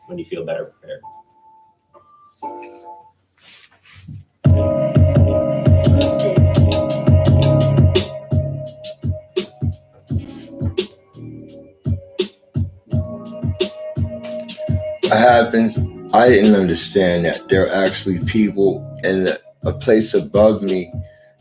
when you feel better prepared. What happens? I didn't understand that there are actually people in a place above me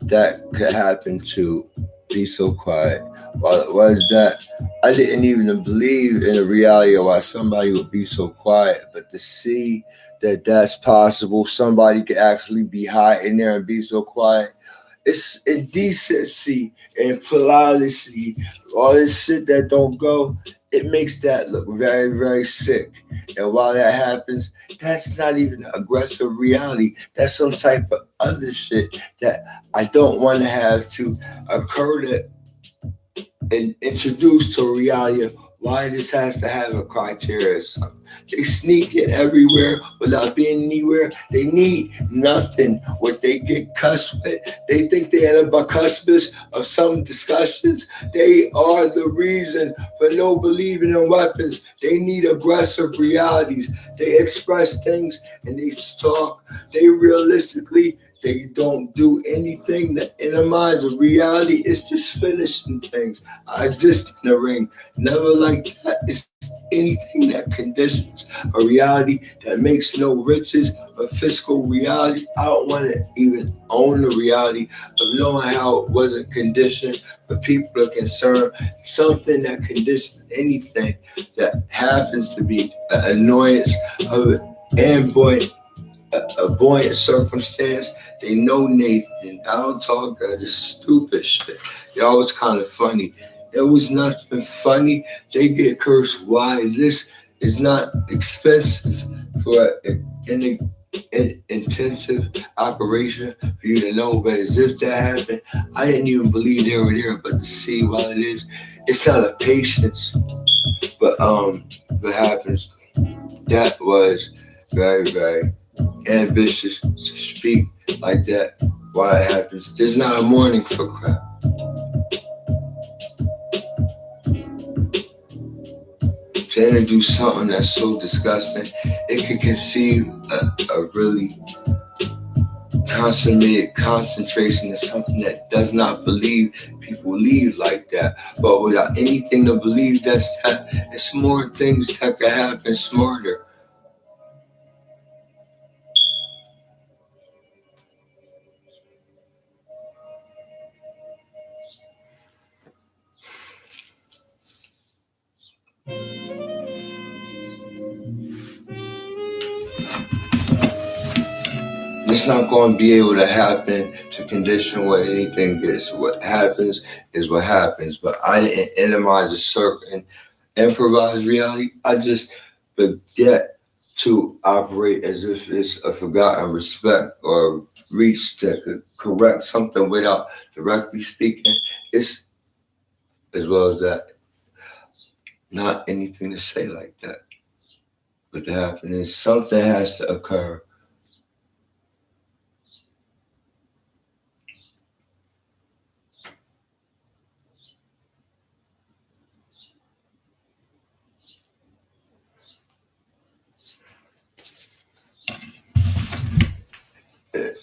that could happen to be so quiet. While it was that, I didn't even believe in the reality of why somebody would be so quiet. But to see that that's possible, somebody could actually be high in there and be so quiet. It's indecency and policy, all this shit that don't go. It makes that look very, very sick. And while that happens, that's not even aggressive reality. That's some type of other shit that I don't want to have to occur to and introduce to a reality of why this has to have a criteria. So they sneak it everywhere without being anywhere. They need nothing. What they get cussed with, they think they are the cuspids of some discussions. They are the reason for no believing in weapons. They need aggressive realities. They express things and they talk. They realistically they don't do anything that in the minds of reality. It's just finishing things. I exist in the ring. Never like that. It's anything that conditions a reality that makes no riches but fiscal reality. I don't want to even own the reality of knowing how it wasn't conditioned, but people are concerned. Something that conditions anything that happens to be an annoyance of it and a buoyant circumstance. They know Nathan. I don't talk that this stupid shit. Y'all was kind of funny. It was nothing funny. They get cursed. Why? This is not expensive for an intensive operation for you to know. But as if that happened, I didn't even believe they were there. But to see while it is, it's not a patience. But what happens? That was very, very ambitious to speak like that. Why it happens? There's not a morning for crap. To introduce something that's so disgusting, it could conceive a really consummated concentration of something that does not believe people leave like that. But without anything to believe that's that, it's more things that could happen smarter. It's not going to be able to happen to condition what anything is. What happens is what happens. But I didn't minimize a certain improvised reality. I just forget to operate as if it's a forgotten respect or reach that could correct something without directly speaking. It's as well as that, not anything to say like that. But to happen is something has to occur.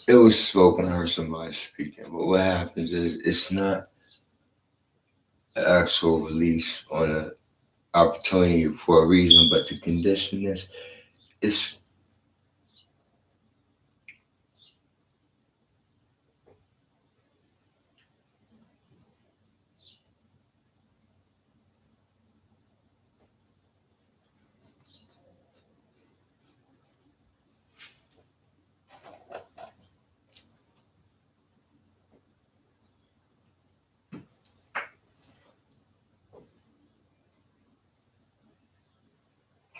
It was spoken. I heard somebody speaking, but what happens is it's not an actual release on an opportunity for a reason, but to condition this, it's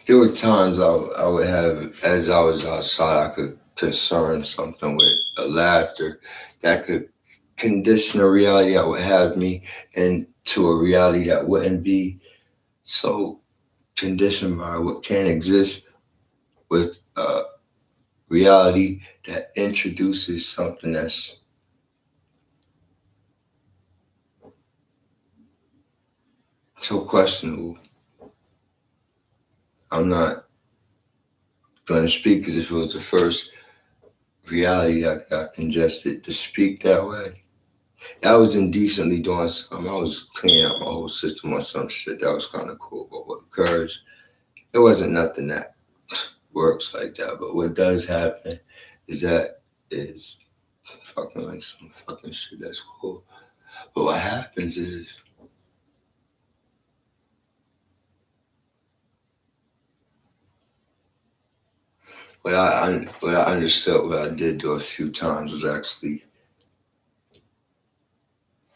there were times I would have, as I was outside, I could concern something with a laughter that could condition a reality that would have me into a reality that wouldn't be so conditioned by what can exist with a reality that introduces something that's so questionable. I'm not going to speak as if it was the first reality that got congested to speak that way. I was indecently doing something. I was cleaning up my whole system or some shit. That was kind of cool. But what occurs, it wasn't nothing that works like that. But what does happen is that is fucking like some fucking shit that's cool. But what happens is what I understood, what I did do a few times was actually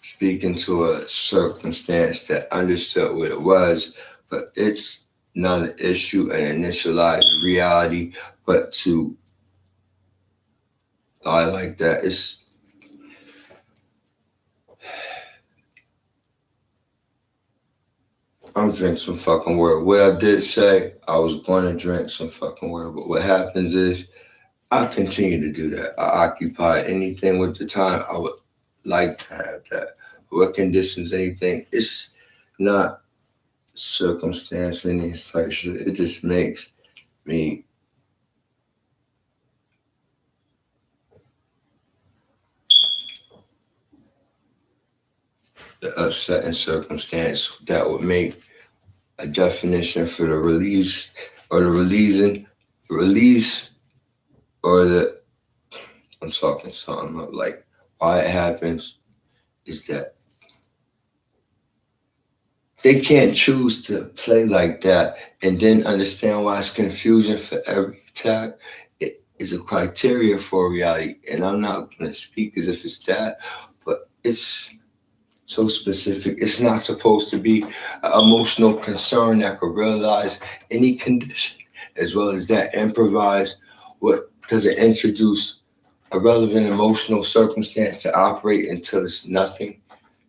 speaking to a circumstance that understood what it was, but it's not an issue and initialized reality, but to lie like that, I'm drinking some fucking word. What I did say, I was going to drink some fucking word, but what happens is I continue to do that. I occupy anything with the time I would like to have that. What conditions, anything, it's not circumstance, any type shit. It just makes me the upsetting circumstance that would make a definition for the release or the release or the I'm talking something like why it happens is that they can't choose to play like that and then understand why it's confusion for every attack. It is a criteria for reality, and I'm not going to speak as if it's that, but it's so specific. It's not supposed to be an emotional concern that could realize any condition, as well as that improvise. What does it introduce a relevant emotional circumstance to operate until it's nothing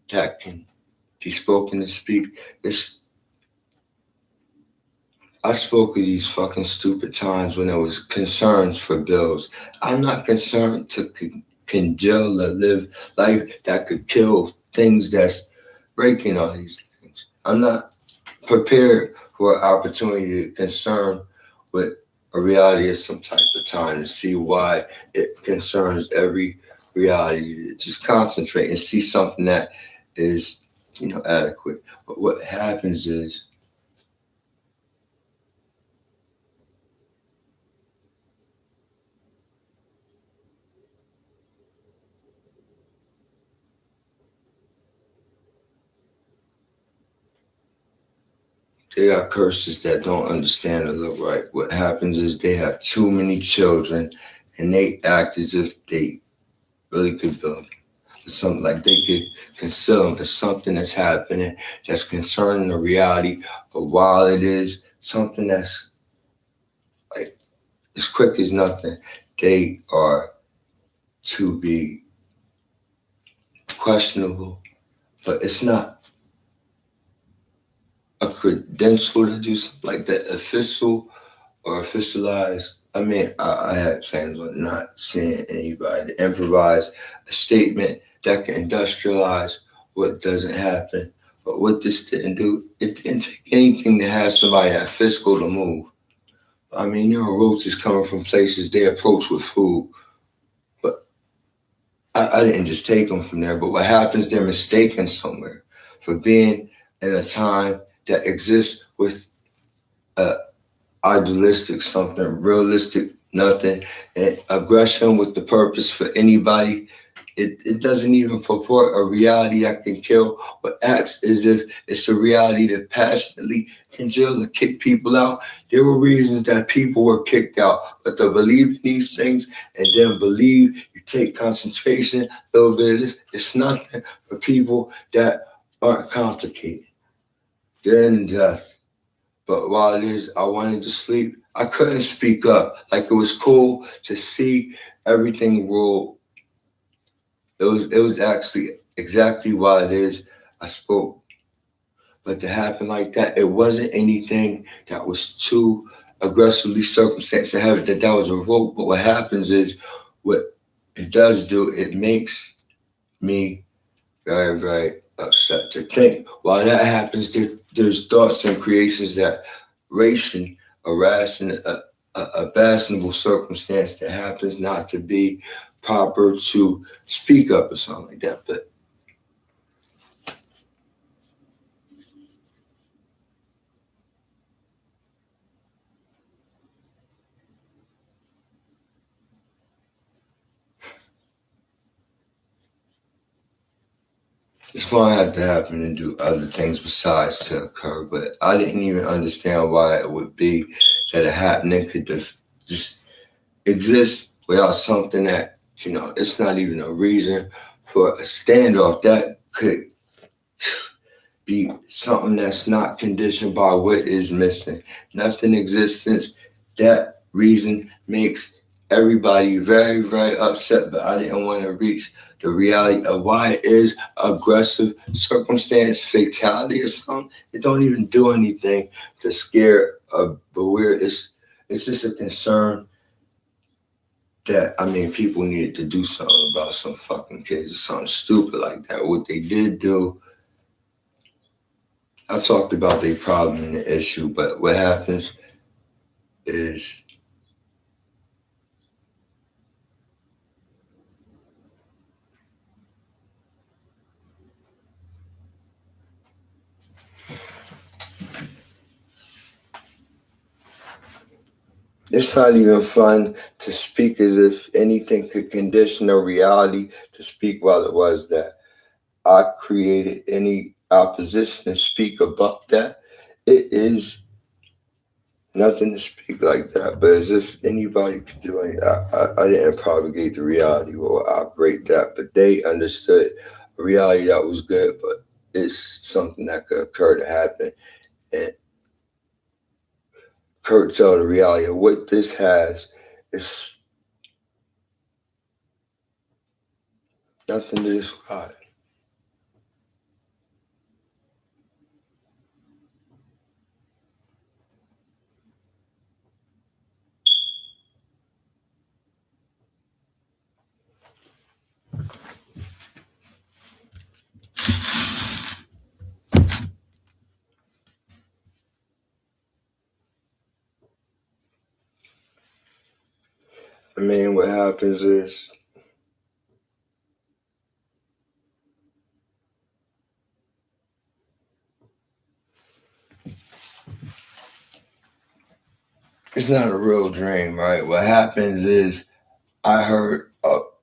that can be spoken and speak? It's I spoke of these fucking stupid times when there was concerns for bills. I'm not concerned to congeal or live life that could kill things that's breaking all these things. I'm not prepared for an opportunity to concern with a reality of some type of time to see why it concerns every reality. Just concentrate and see something that is, adequate. But what happens is they got curses that don't understand or look right. What happens is they have too many children and they act as if they really could build something like they could conceal them for something that's happening that's concerning the reality. But while it is something that's like as quick as nothing, they are to be questionable. But it's not a credential to do something like that official or officialized. I mean, I had plans on not seeing anybody improvise a statement that can industrialize what doesn't happen. But what this didn't do, it didn't take anything to have somebody have fiscal to move. I mean, there are roaches coming from places they approach with food, but I didn't just take them from there. But what happens, they're mistaken somewhere for being in a time that exists with a idealistic something, realistic nothing, and aggression with the purpose for anybody. It doesn't even purport a reality that can kill, but acts as if it's a reality that passionately can jail or kick people out. There were reasons that people were kicked out, but to believe in these things and then believe you take concentration, a little bit of this, it's nothing for people that aren't complicated. They're in death. But while it is, I wanted to sleep. I couldn't speak up. Like it was cool to see everything roll. It was actually exactly what it is. I spoke, but to happen like that, it wasn't anything that was too aggressively circumstanced to have it that was a rope. But what happens is, what it does do, it makes me very, very upset to think. While that happens, there's thoughts and creations that ration, harassing a fashionable circumstance that happens not to be proper to speak up or something like that. But it's going to have to happen and do other things besides to occur. But I didn't even understand why it would be that a happening could just exist without something that, it's not even a reason for a standoff that could be something that's not conditioned by what is missing. Nothing existence. That reason makes everybody very, very upset, but I didn't want to reach the reality of why it is aggressive circumstance, fatality or something. It don't even do anything to scare but it's just a concern that people needed to do something about some fucking kids or something stupid like that. What they did do, I talked about the problem and the issue, but what happens is it's not even fun to speak as if anything could condition a reality to speak while it was that I created any opposition to speak about that. It is nothing to speak like that, but as if anybody could do it. I didn't propagate the reality or operate that, but they understood a reality that was good, but it's something that could occur to happen. And Kurt tell the reality of what this has is nothing to describe. What happens is it's not a real dream, right? What happens is I heard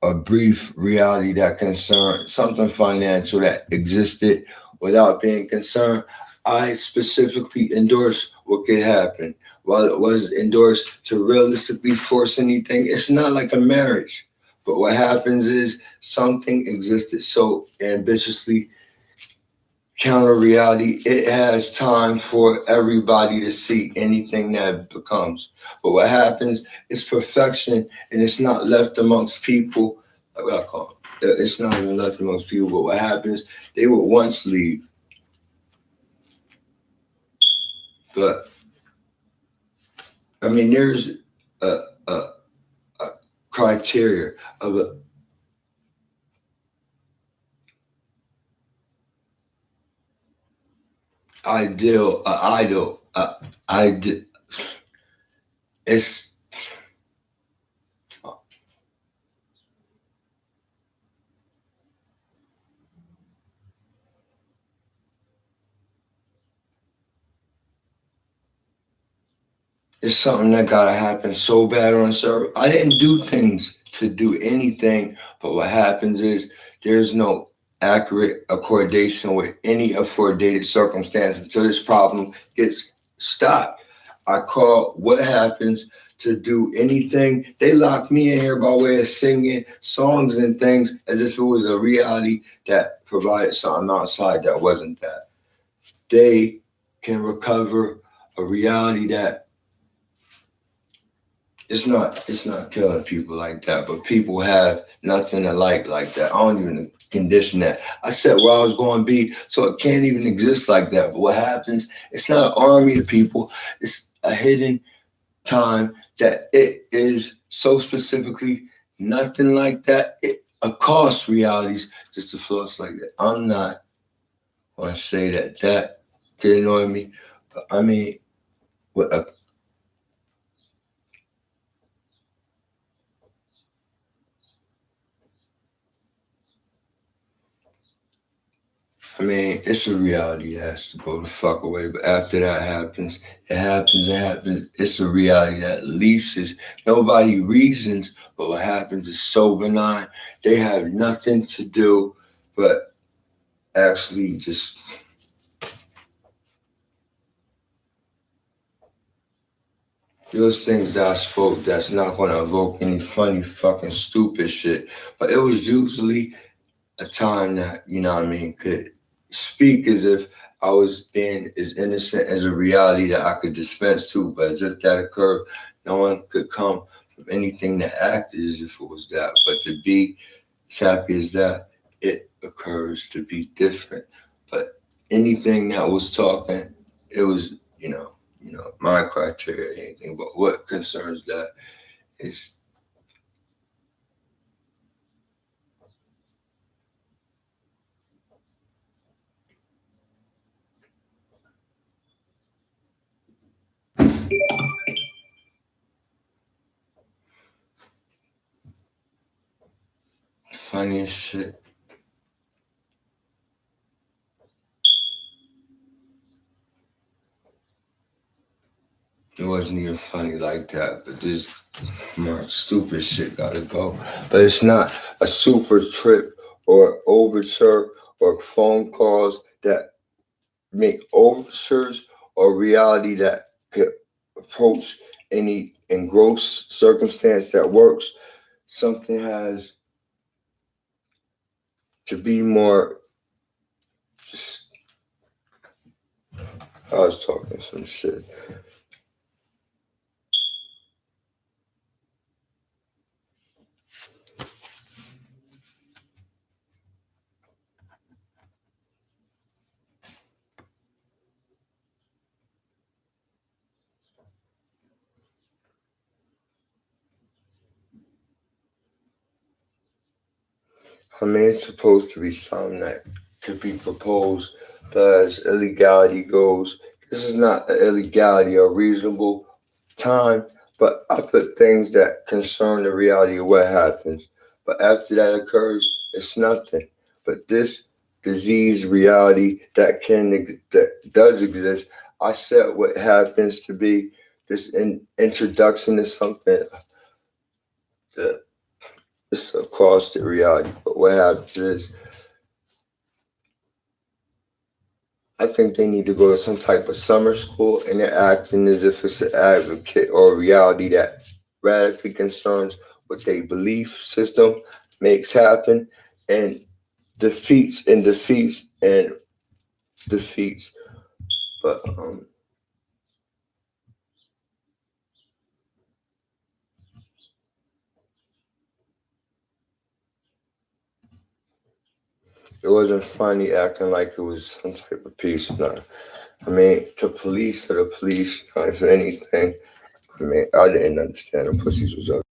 a brief reality that concerned something financial that existed without being concerned. I specifically endorsed what could happen. While it was endorsed to realistically force anything, it's not like a marriage. But what happens is something existed so ambitiously counter reality, it has time for everybody to see anything that it becomes. But what happens is perfection, and it's not left amongst people. Like what I call it. It's not even left amongst people. But what happens, they would once leave. But there's a, a, a criteria of an ideal, an idol. It's It's something that gotta happen so bad on server. I didn't do things to do anything, but what happens is there's no accurate accordation with any affordated circumstance until this problem gets stopped. I call what happens to do anything. They locked me in here by way of singing songs and things as if it was a reality that provided something outside that wasn't that. They can recover a reality that it's not killing people like that, but people have nothing to like that. I don't even condition that. I said where I was going to be, so it can't even exist like that. But what happens, it's not an army of people. It's a hidden time that it is so specifically nothing like that. It across realities just to floss like that. I'm not going to say that could annoy me. But what I mean, it's a reality that has to go the fuck away. But after that happens, it happens, it happens. It's a reality that leases. Nobody reasons, but what happens is so benign. They have nothing to do but actually just those things that I spoke that's not going to evoke any funny, fucking, stupid shit. But it was usually a time that, you know what I mean, could speak as if I was being as innocent as a reality that I could dispense to, but as if that occurred, no one could come from anything that acted as if it was that. But to be as happy as that, it occurs to be different. But anything that was talking, it was, my criteria, anything. But what concerns that is funny as shit. It wasn't even funny like that, but this my stupid shit gotta go. But it's not a super trip or overture or phone calls that make overtures or reality that could approach any engrossed circumstance that works. Something has to be more just I was talking some shit. I mean, it's supposed to be something that could be proposed, but as illegality goes, this is not an illegality or reasonable time, but I put things that concern the reality of what happens. But after that occurs, it's nothing. But this disease reality that does exist, I said what happens to be this introduction to something that it's a caustic reality. But what happens is I think they need to go to some type of summer school and they're acting as if it's an advocate or a reality that radically concerns what their belief system makes happen and defeats and defeats and defeats. But it wasn't funny acting like it was some type of peace. No. I mean, to the police, if anything, I mean, I didn't understand the pussies was up.